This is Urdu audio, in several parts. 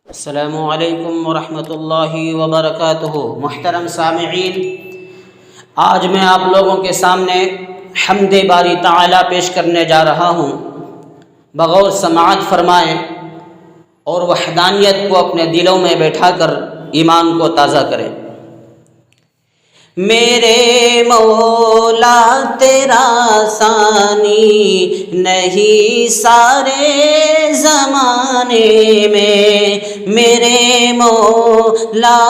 السلام علیکم ورحمۃ اللہ وبرکاتہ۔ محترم سامعین، آج میں آپ لوگوں کے سامنے حمد باری تعالیٰ پیش کرنے جا رہا ہوں۔ بغور سماعت فرمائیں اور وحدانیت کو اپنے دلوں میں بیٹھا کر ایمان کو تازہ کریں۔ میرے مولا تیرا ثانی نہیں سارے زمانے میں، میرے مولا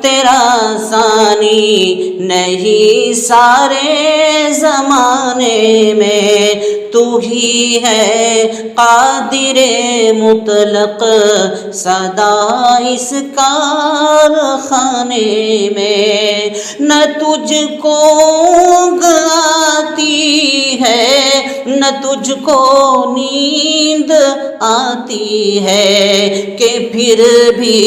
تیرا ثانی نہیں سارے زمانے میں، تو ہی ہے قادر مطلق سدا اس کارخانے میں۔ نہ تجھ کو اونگ آتی ہے نہ تجھ کو نیند آتی ہے، کہ پھر بھی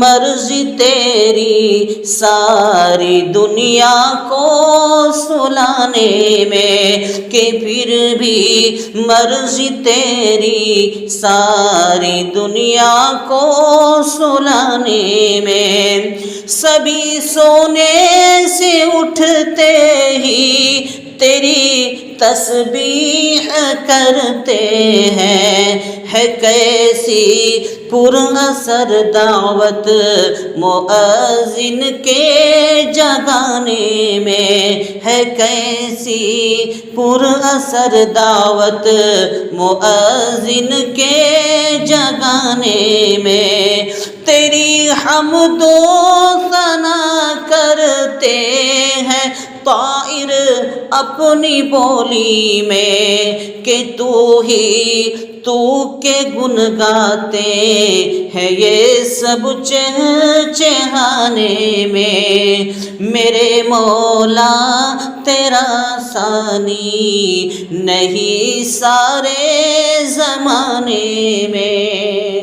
مرضی تیری ساری دنیا کو سلانے میں، کہ پھر بھی مرضی تیری ساری دنیا کو سلانے میں۔ سبھی سونے سے اٹھتے ہی تیری تسبیح کرتے ہیں، ہے کیسی پر اثر دعوت مؤذن کے جگانے میں، ہے کیسی پر اثر دعوت مؤذن کے جگانے میں۔ تیری حمد و ثنا کرتے ہیں طائر اپنی بولی میں، کہ تو کے گن گاتے ہیں یہ سب چہچہانے میں۔ میرے مولا تیرا ثانی نہیں سارے زمانے میں۔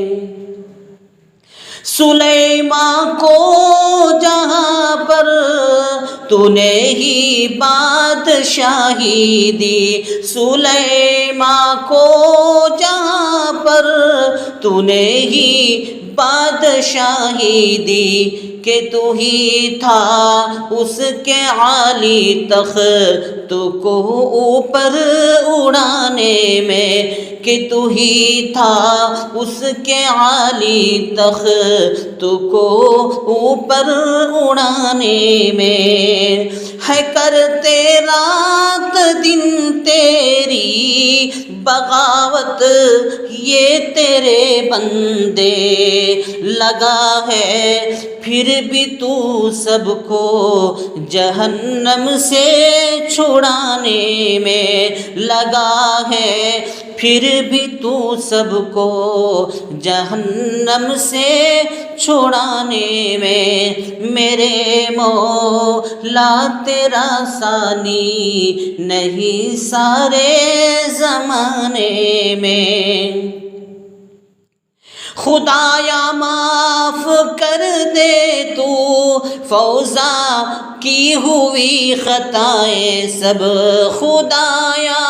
سلیمان کو جہاں پر تو نے ہی بادشاہی دی، سلیمان کو جہاں پر تو نے ہی بادشاہی دی، کہ تو ہی تھا اس کے عالی تخت کو اوپر اڑانے میں، کہ تو ہی تھا اس کے عالی تخت کو اوپر اڑانے میں، ہے کرتے رات دن تیری بغاوت یہ تیرے بندے، لگا ہے پھر بھی تو سب کو جہنم سے چھڑانے میں، لگا ہے پھر بھی تو سب کو جہنم سے چھڑانے میں۔ میرے مولا تیرا ثانی نہیں سارے زمانے میں۔ خدایا معاف کر دے تو فوزا کی ہوئی خطائیں سب، خدایا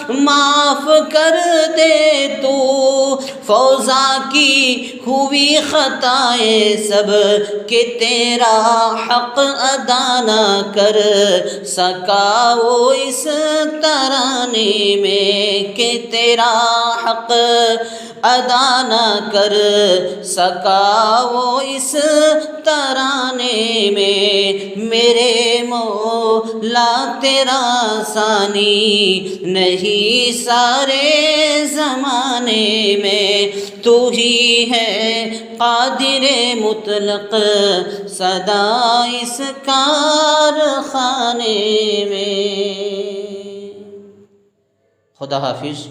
معاف کر دے تو فوزا کی ہوئی خطائیں سب، کہ تیرا حق ادا نہ کر سکا وہ اس ترانے میں، کہ تیرا حق ادا نہ کر سکا وہ اس ترانے میں۔ میرے مولا تیرا ثانی نہیں سارے زمانے میں، تو ہی ہے قادر مطلق سدا اس کارخانے میں۔ خدا حافظ۔